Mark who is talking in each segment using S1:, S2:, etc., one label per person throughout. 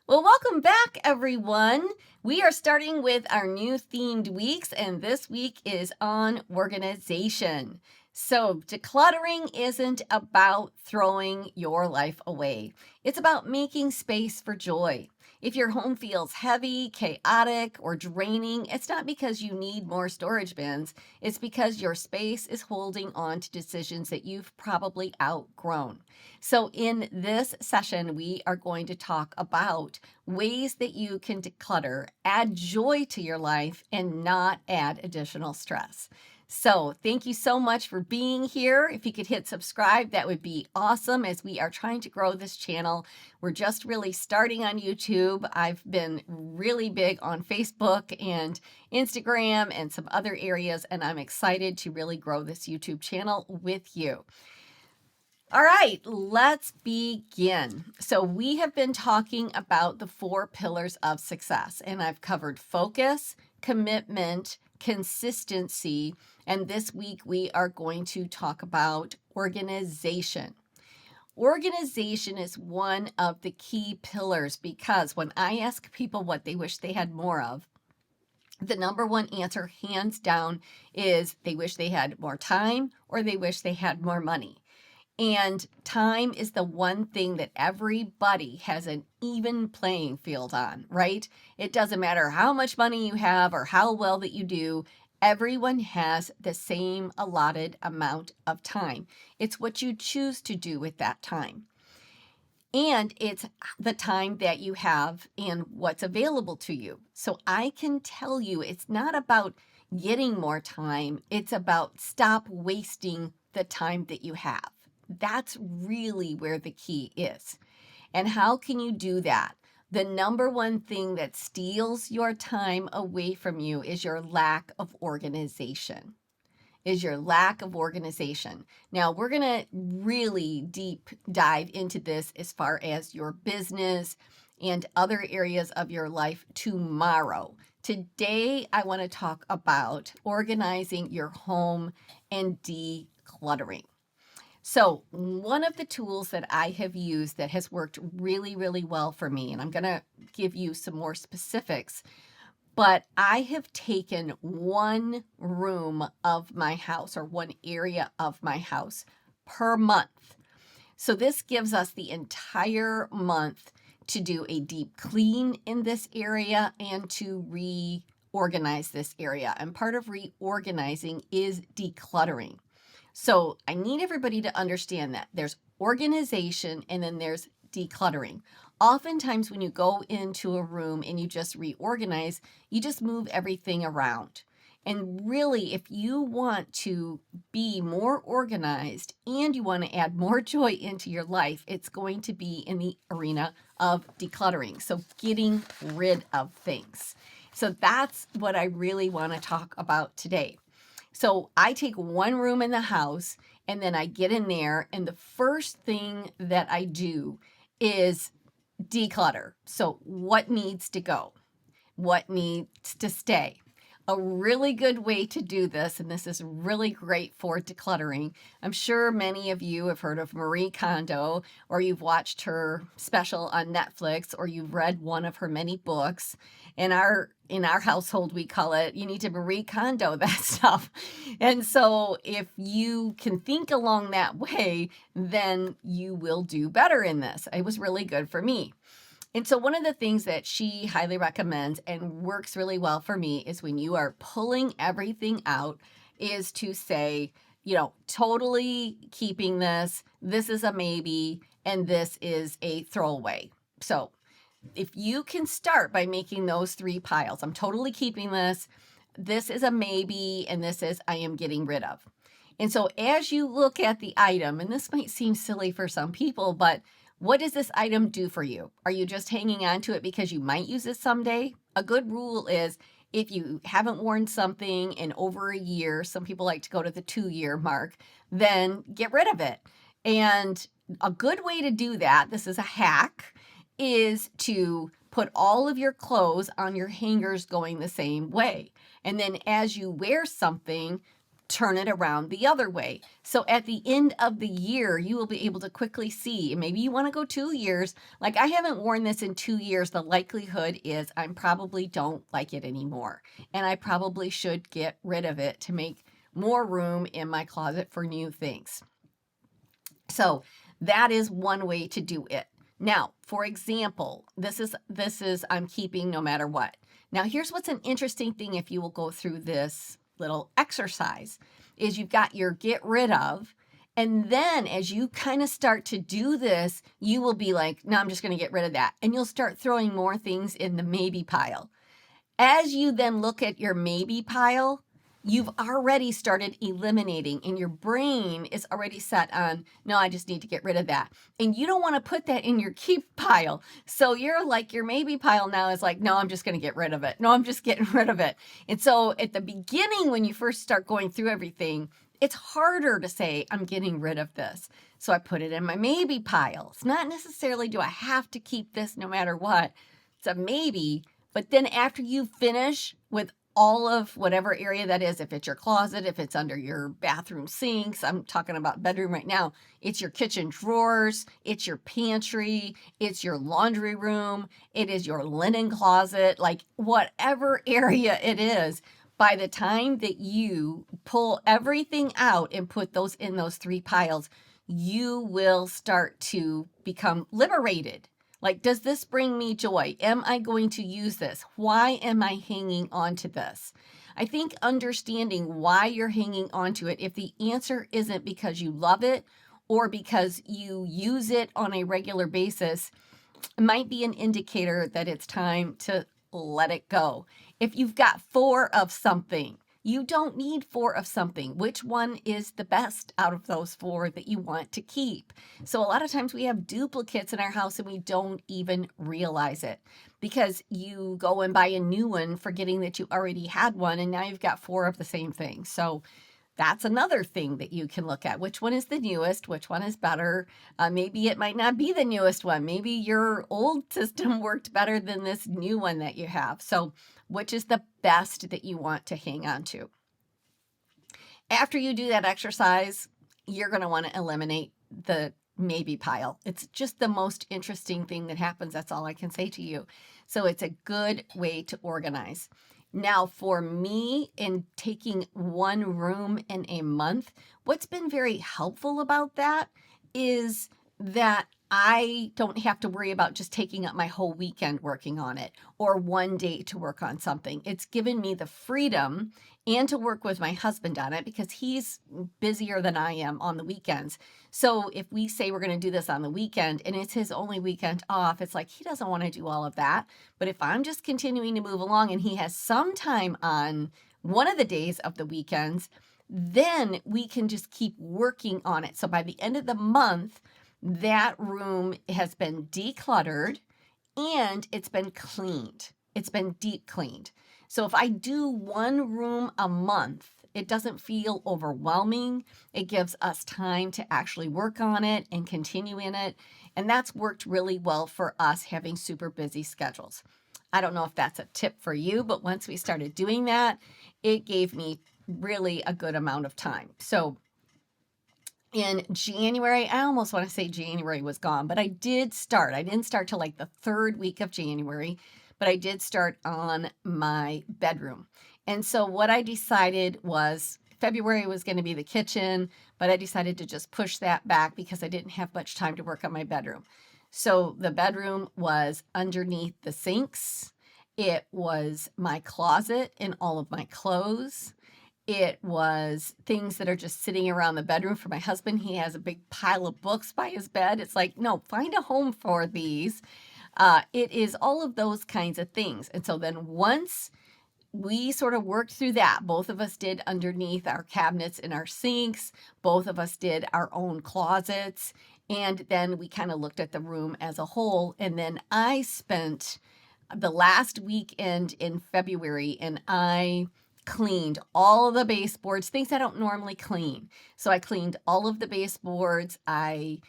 S1: Well, welcome back, everyone. We are starting with our new themed weeks, and this week is on organization. So, decluttering isn't about throwing your life away, it's about making space for joy. If your home feels heavy, chaotic, or draining, it's not because you need more storage bins. It's because your space is holding on to decisions that you've probably outgrown. So, in this session, we are going to talk about ways that you can declutter, add joy to your life, and not add additional stress. So, thank you so much for being here. If you could hit subscribe, that would be awesome as we are trying to grow this channel. We're just really starting on YouTube. I've been really big on Facebook and Instagram and some other areas, and I'm excited to really grow this YouTube channel with you. All right, let's begin. So, we have been talking about the 4 pillars of success, and I've covered focus, commitment, consistency, and this week we are going to talk about organization. Organization is one of the key pillars because when I ask people what they wish they had more of, the number one answer, hands down, is they wish they had more time or they wish they had more money. And time is the one thing that everybody has an even playing field on, right? It doesn't matter how much money you have or how well that you do. Everyone has the same allotted amount of time. It's what you choose to do with that time. And it's the time that you have and what's available to you. So I can tell you it's not about getting more time. It's about stop wasting the time that you have. That's really where the key is. And how can you do that? The number one thing that steals your time away from you is your lack of organization. Now, we're going to really deep dive into this as far as your business and other areas of your life tomorrow. Today, I want to talk about organizing your home and decluttering. So, one of the tools that I have used that has worked really, really well for me, and I'm going to give you some more specifics, but I have taken one room of my house or one area of my house per month. So, this gives us the entire month to do a deep clean in this area and to reorganize this area. And part of reorganizing is decluttering. So I need everybody to understand that there's organization and then there's decluttering. Oftentimes when you go into a room and you just reorganize, you just move everything around. And really, if you want to be more organized and you want to add more joy into your life, it's going to be in the arena of decluttering. So getting rid of things. So that's what I really want to talk about today. So I take one room in the house and then I get in there, and the first thing that I do is declutter. So what needs to go? What needs to stay? A really good way to do this, and this is really great for decluttering. I'm sure many of you have heard of Marie Kondo, or you've watched her special on Netflix, or you've read one of her many books. In our household, we call it, you need to Marie Kondo that stuff. And so if you can think along that way, then you will do better in this. It was really good for me. And so one of the things that she highly recommends and works really well for me is when you are pulling everything out is to say, totally keeping this is a maybe, and this is a throwaway. So if you can start by making those 3 piles, I'm totally keeping this is a maybe, and this is I am getting rid of. And so as you look at the item, and this might seem silly for some people, but what does this item do for you? Are you just hanging on to it because you might use it someday? A good rule is if you haven't worn something in over a year, some people like to go to the 2-year mark, then get rid of it. And a good way to do that, this is a hack, is to put all of your clothes on your hangers going the same way. And then as you wear something, turn it around the other way. So at the end of the year, you will be able to quickly see, and maybe you want to go 2 years. Like, I haven't worn this in 2 years. The likelihood is I probably don't like it anymore. And I probably should get rid of it to make more room in my closet for new things. So that is one way to do it. Now, for example, this is I'm keeping no matter what. Now, here's what's an interesting thing if you will go through this little exercise is you've got your get rid of, and then as you kind of start to do this, you will be like, no, I'm just going to get rid of that. And you'll start throwing more things in the maybe pile. As you then look at your maybe pile, you've already started eliminating, and your brain is already set on, no, I just need to get rid of that. And you don't want to put that in your keep pile. So you're like, your maybe pile now is like, no, I'm just going to get rid of it. No, I'm just getting rid of it. And so at the beginning, when you first start going through everything, it's harder to say, I'm getting rid of this. So I put it in my maybe pile. It's not necessarily, do I have to keep this no matter what? It's a maybe. But then after you finish with all of whatever area that is, if it's your closet, if it's under your bathroom sinks, I'm talking about bedroom right now, it's your kitchen drawers, it's your pantry, it's your laundry room, it is your linen closet, like whatever area it is, by the time that you pull everything out and put those in those 3 piles, you will start to become liberated. Like, does this bring me joy? Am I going to use this? Why am I hanging on to this? I think understanding why you're hanging on to it, if the answer isn't because you love it or because you use it on a regular basis, it might be an indicator that it's time to let it go. If you've got 4 of something, you don't need 4 of something. Which one is the best out of those 4 that you want to keep? So a lot of times we have duplicates in our house and we don't even realize it because you go and buy a new one forgetting that you already had one and now you've got 4 of the same thing. So that's another thing that you can look at. Which one is the newest? Which one is better? Maybe it might not be the newest one. Maybe your old system worked better than this new one that you have. So which is the best that you want to hang on to? After you do that exercise, you're going to want to eliminate the maybe pile. It's just the most interesting thing that happens. That's all I can say to you. So it's a good way to organize. Now, for me, in taking 1 room in a month, what's been very helpful about that is that I don't have to worry about just taking up my whole weekend working on it or one day to work on something. It's given me the freedom and to work with my husband on it because he's busier than I am on the weekends. So if we say we're going to do this on the weekend and it's his only weekend off, it's like he doesn't want to do all of that. But if I'm just continuing to move along and he has some time on one of the days of the weekends, then we can just keep working on it. So by the end of the month, that room has been decluttered and it's been cleaned. It's been deep cleaned. So if I do 1 room a month, it doesn't feel overwhelming. It gives us time to actually work on it and continue in it. And that's worked really well for us having super busy schedules. I don't know if that's a tip for you, but once we started doing that, it gave me really a good amount of time. So in January, I almost want to say January was gone, but I didn't start till like the 3rd week of January, but I did start on my bedroom. And so what I decided was February was going to be the kitchen, but I decided to just push that back because I didn't have much time to work on my bedroom. So the bedroom was underneath the sinks. It was my closet and all of my clothes. It was things that are just sitting around the bedroom. For my husband, he has a big pile of books by his bed. It's like, no, find a home for these. It is all of those kinds of things. And so then once we sort of worked through that, both of us did underneath our cabinets and our sinks. Both of us did our own closets. And then we kind of looked at the room as a whole. And then I spent the last weekend in February and I cleaned all of the baseboards, things I don't normally clean. So I cleaned all of the baseboards. I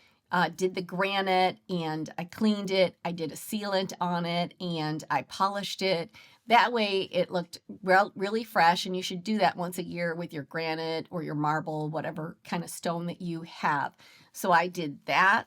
S1: did the granite and I cleaned it. I did a sealant on it and I polished it. That way it looked really fresh, and you should do that once a year with your granite or your marble, whatever kind of stone that you have. So I did that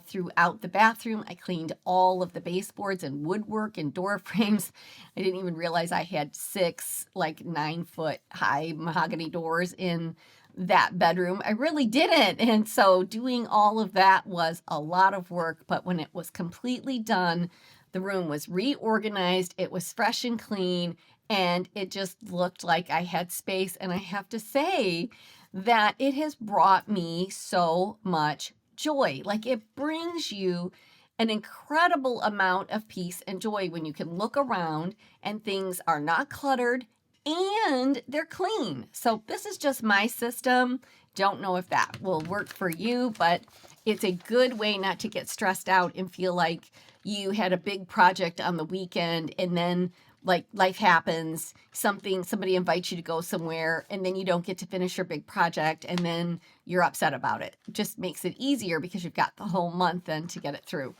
S1: throughout the bathroom. I cleaned all of the baseboards and woodwork and door frames. I didn't even realize I had 6 like 9-foot high mahogany doors in that bedroom. I really didn't. And so doing all of that was a lot of work, but when it was completely done, the room was reorganized, it was fresh and clean, and it just looked like I had space. And I have to say that it has brought me so much joy. Like, it brings you an incredible amount of peace and joy when you can look around and things are not cluttered and they're clean. So this is just my system. Don't know if that will work for you, but it's a good way not to get stressed out and feel like you had a big project on the weekend, and then like life happens, somebody invites you to go somewhere, and then you don't get to finish your big project, and then you're upset about it. It just makes it easier because you've got the whole month then to get it through.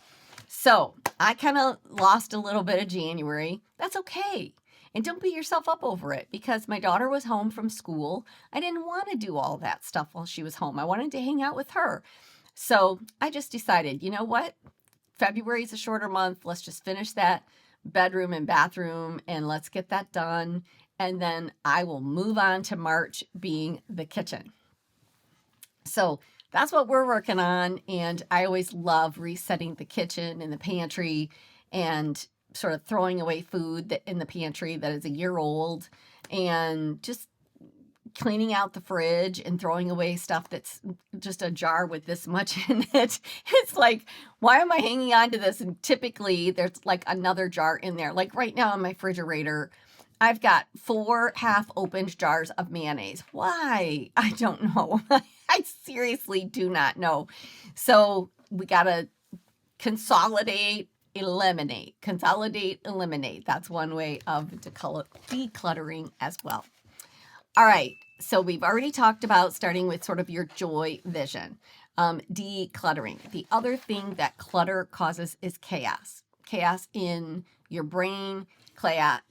S1: So I kind of lost a little bit of January. That's okay. And don't beat yourself up over it, because my daughter was home from school. I didn't want to do all that stuff while she was home. I wanted to hang out with her. So I just decided, you know what? February is a shorter month. Let's just finish that bedroom and bathroom and let's get that done. And then I will move on to March being the kitchen. So that's what we're working on. And I always love resetting the kitchen and the pantry and sort of throwing away food in the pantry that is a year old, and just cleaning out the fridge and throwing away stuff that's just a jar with this much in it. It's like, why am I hanging on to this? And typically there's like another jar in there. Like right now in my refrigerator, I've got 4 half-opened jars of mayonnaise. Why? I don't know. I seriously do not know. So we got to consolidate, eliminate. Consolidate, eliminate. That's one way of decluttering as well. All right, so we've already talked about starting with sort of your joy vision, decluttering. The other thing that clutter causes is chaos. Chaos in your brain,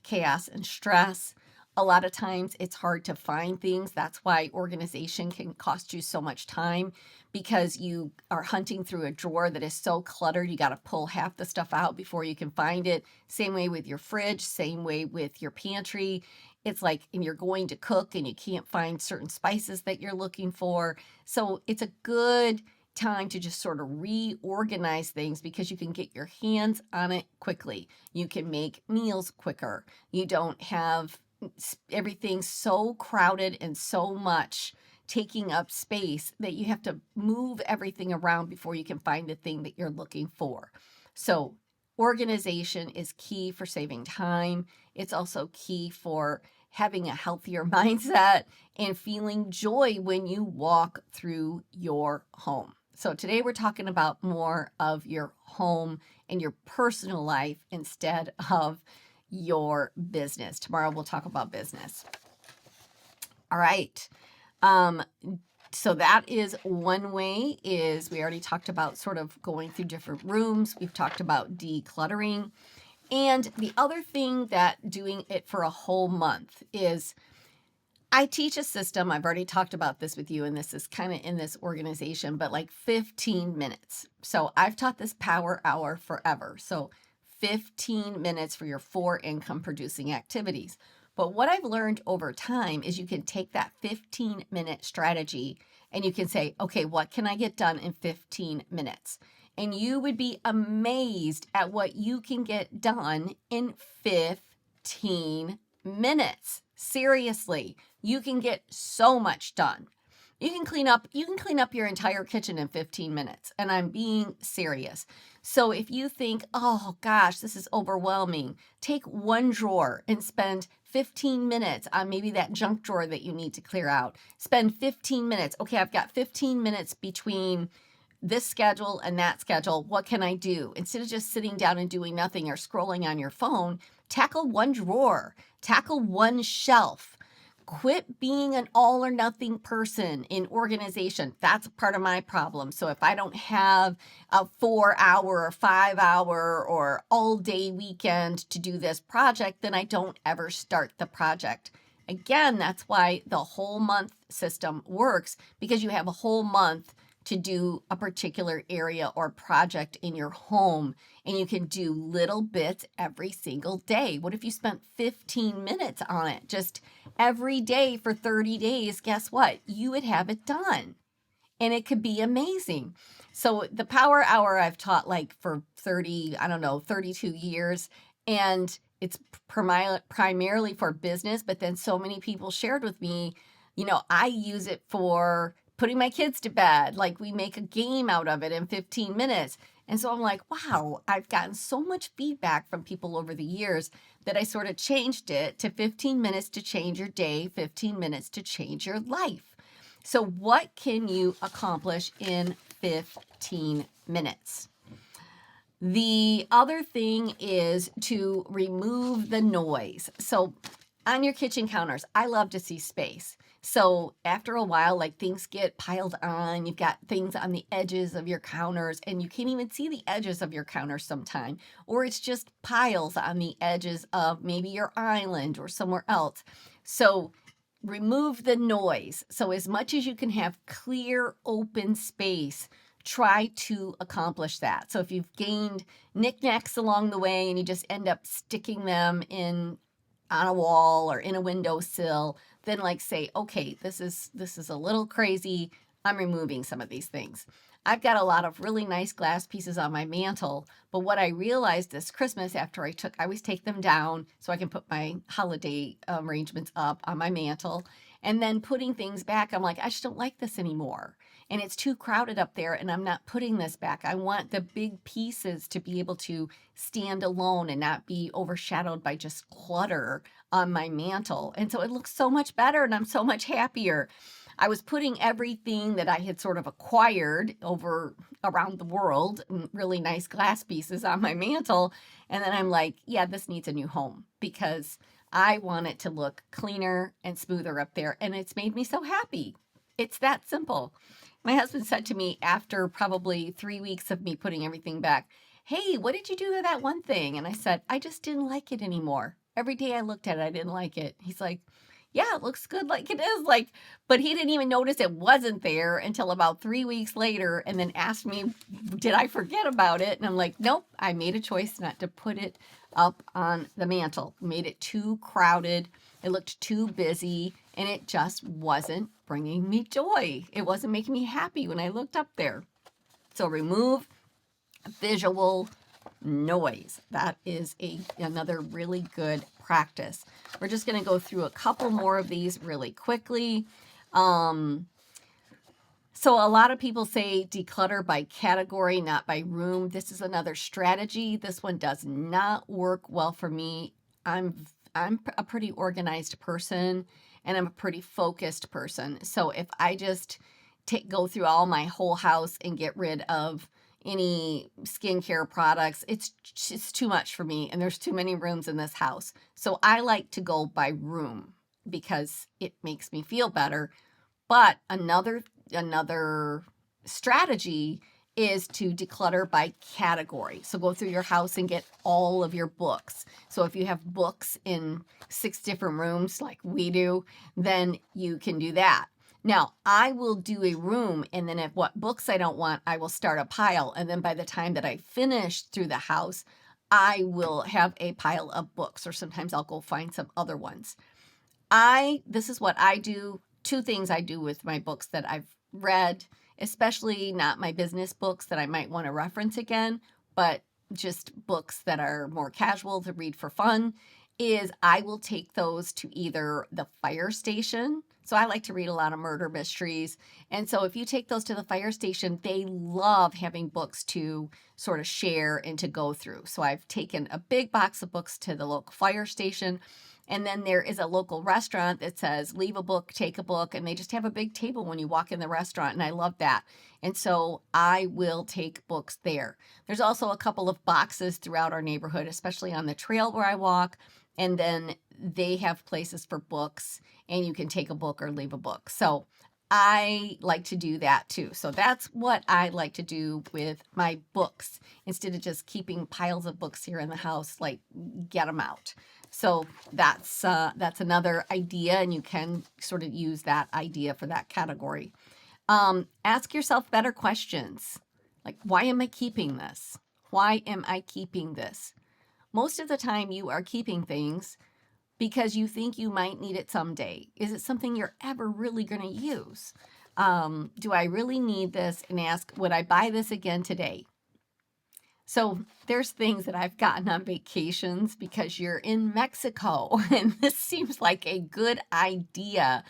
S1: chaos and stress. A lot of times it's hard to find things. That's why organization can cost you so much time, because you are hunting through a drawer that is so cluttered. You got to pull half the stuff out before you can find it. Same way with your fridge, same way with your pantry. It's like, and you're going to cook and you can't find certain spices that you're looking for. So it's a good time to just sort of reorganize things, because you can get your hands on it quickly. You can make meals quicker. You don't have everything so crowded and so much taking up space that you have to move everything around before you can find the thing that you're looking for. So organization is key for saving time. It's also key for having a healthier mindset and feeling joy when you walk through your home. So today we're talking about more of your home and your personal life instead of your business. Tomorrow we'll talk about business. All right. So that is one way. Is we already talked about sort of going through different rooms. We've talked about decluttering. And the other thing that doing it for a whole month is, I teach a system. I've already talked about this with you, and this is kind of in this organization, but like 15 minutes. So I've taught this power hour forever. So 15 minutes for your 4 income producing activities. But what I've learned over time is you can take that 15-minute strategy and you can say, okay, what can I get done in 15 minutes? And you would be amazed at what you can get done in 15 minutes. Seriously, you can get so much done. You can clean up your entire kitchen in 15 minutes. And I'm being serious. So if you think, oh gosh, this is overwhelming, take one drawer and spend 15 minutes on maybe that junk drawer that you need to clear out. Spend 15 minutes. Okay, I've got 15 minutes between this schedule and that schedule. What can I do? Instead of just sitting down and doing nothing or scrolling on your phone, tackle one drawer, tackle one shelf. Quit being an all or nothing person in organization. That's part of my problem. So if I don't have a 4 hour or 5 hour or all day weekend to do this project, then I don't ever start the project. Again, that's why the whole month system works, because you have a whole month to do a particular area or project in your home, and you can do little bits every single day. What if you spent 15 minutes on it just every day for 30 days? Guess what? You would have it done, and it could be amazing. So the power hour I've taught like for 30, I don't know, 32 years, and it's primarily for business, but then so many people shared with me, I use it for putting my kids to bed. Like we make a game out of it in 15 minutes. And so I'm like, wow, I've gotten so much feedback from people over the years that I sort of changed it to 15 minutes to change your day, 15 minutes to change your life. So what can you accomplish in 15 minutes? The other thing is to remove the noise. So on your kitchen counters, I love to see space. So after a while, like things get piled on, you've got things on the edges of your counters and you can't even see the edges of your counters sometime, or it's just piles on the edges of maybe your island or somewhere else. So remove the noise. So as much as you can have clear, open space, try to accomplish that. So if you've gained knickknacks along the way and you just end up sticking them in on a wall or in a windowsill, then like say, okay, this is a little crazy. I'm removing some of these things. I've got a lot of really nice glass pieces on my mantle, but what I realized this Christmas after I always take them down so I can put my holiday arrangements up on my mantle, and then putting things back, I'm like, I just don't like this anymore. And it's too crowded up there and I'm not putting this back. I want the big pieces to be able to stand alone and not be overshadowed by just clutter on my mantle. And so it looks so much better and I'm so much happier. I was putting everything that I had sort of acquired over around the world, really nice glass pieces on my mantle. And then I'm like, yeah, this needs a new home because I want it to look cleaner and smoother up there. And it's made me so happy. It's that simple. My husband said to me after probably 3 weeks of me putting everything back, hey, what did you do to that one thing? And I said, I just didn't like it anymore. Every day I looked at it, I didn't like it. He's like, yeah, it looks good like it is. But he didn't even notice it wasn't there until about 3 weeks later and then asked me, did I forget about it? And I'm like, nope, I made a choice not to put it up on the mantle. Made it too crowded. It looked too busy and it just wasn't bringing me joy. It wasn't making me happy when I looked up there. So remove visual noise. That is another really good practice. We're just going to go through a couple more of these really quickly. So a lot of people say declutter by category, not by room. This is another strategy. This one does not work well for me. I'm a pretty organized person and I'm a pretty focused person. So if I just go through all my whole house and get rid of any skincare products, it's too much for me and there's too many rooms in this house. So I like to go by room because it makes me feel better. But another strategy is to declutter by category. So go through your house and get all of your books. So if you have books in 6 different rooms like we do, then you can do that. Now, I will do a room, and then if what books I don't want, I will start a pile. And then by the time that I finish through the house, I will have a pile of books, or sometimes I'll go find some other ones. This is what I do. 2 things I do with my books that I've read, especially not my business books that I might want to reference again, but just books that are more casual to read for fun, is I will take those to either the fire station. So I like to read a lot of murder mysteries. And so if you take those to the fire station, they love having books to sort of share and to go through. So I've taken a big box of books to the local fire station. And then there is a local restaurant that says, leave a book, take a book. And they just have a big table when you walk in the restaurant. And I love that. And so I will take books there. There's also a couple of boxes throughout our neighborhood, especially on the trail where I walk, And then they have places for books, and you can take a book or leave a book. So I like to do that too. So that's what I like to do with my books instead of just keeping piles of books here in the house, like get them out. So that's another idea, and you can sort of use that idea for that category. Ask yourself better questions. Like, why am I keeping this? Why am I keeping this? Most of the time you are keeping things because you think you might need it someday. Is it something you're ever really going to use? Do I really need this? And ask, would I buy this again today? So there's things that I've gotten on vacations because you're in Mexico, and this seems like a good idea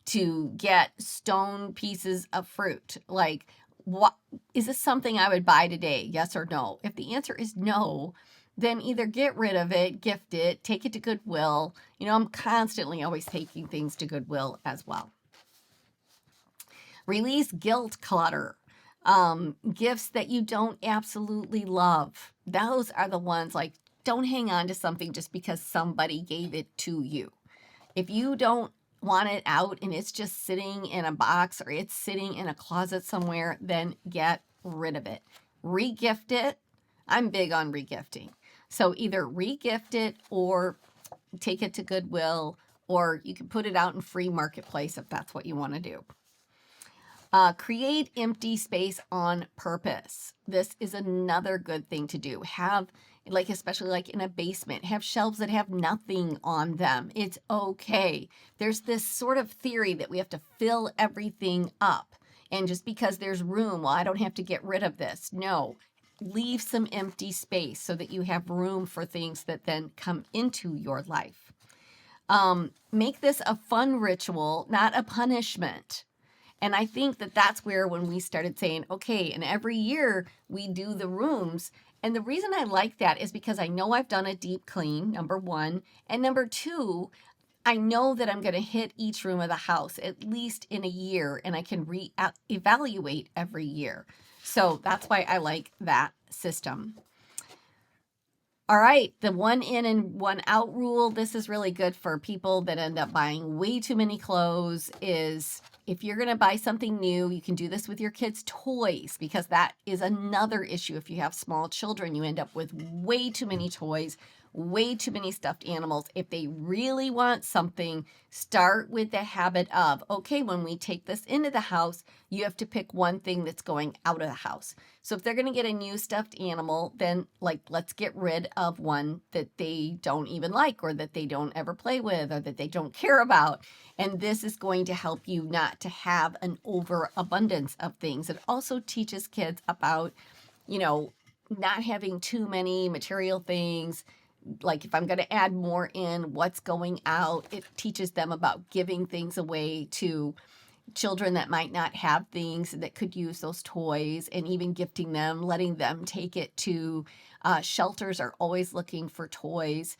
S1: to get stone pieces of fruit. Like, what is this something I would buy today? Yes or no? If the answer is no, then either get rid of it, gift it, take it to Goodwill. I'm constantly always taking things to Goodwill as well. Release guilt clutter. Gifts that you don't absolutely love. Those are the ones, like, don't hang on to something just because somebody gave it to you. If you don't want it out and it's just sitting in a box or it's sitting in a closet somewhere, then get rid of it. Regift it. I'm big on regifting. So either regift it or take it to Goodwill, or you can put it out in free marketplace if that's what you want to do. Create empty space on purpose. This is another good thing to do. Have, like, especially like in a basement, have shelves that have nothing on them. It's okay. There's this sort of theory that we have to fill everything up. And just because there's room, well, I don't have to get rid of this. No, leave some empty space so that you have room for things that then come into your life. Make this a fun ritual, not a punishment. And I think that that's where, when we started saying, okay, and every year we do the rooms. And the reason I like that is because I know I've done a deep clean, number one. And number two, I know that I'm going to hit each room of the house at least in a year, and I can evaluate every year. So that's why I like that system. All right, the one in and one out rule. This is really good for people that end up buying way too many clothes. Is if you're going to buy something new, you can do this with your kids' toys, because that is another issue. If you have small children, you end up with way too many toys, way too many stuffed animals. If they really want something, start with the habit of, okay, when we take this into the house, you have to pick one thing that's going out of the house. So if they're going to get a new stuffed animal, then, like, let's get rid of one that they don't even like, or that they don't ever play with, or that they don't care about. And this is going to help you not to have an overabundance of things. It also teaches kids about, not having too many material things. Like, if I'm going to add more in, what's going out. It teaches them about giving things away to children that might not have things that could use those toys, and even gifting them, letting them take it to shelters are always looking for toys.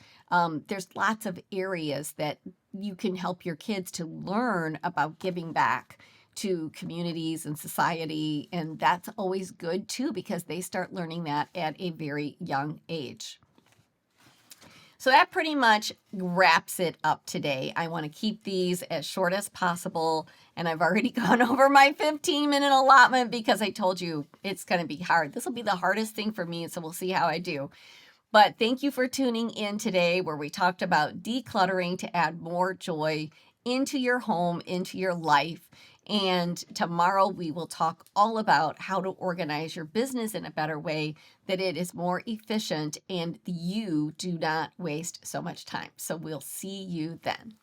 S1: There's lots of areas that you can help your kids to learn about giving back to communities and society. And that's always good too, because they start learning that at a very young age. So that pretty much wraps it up today. I want to keep these as short as possible, and I've already gone over my 15-minute allotment because I told you it's going to be hard. This will be the hardest thing for me, so we'll see how I do. But thank you for tuning in today, where we talked about decluttering to add more joy into your home, into your life. And tomorrow we will talk all about how to organize your business in a better way, that it is more efficient and you do not waste so much time. So we'll see you then.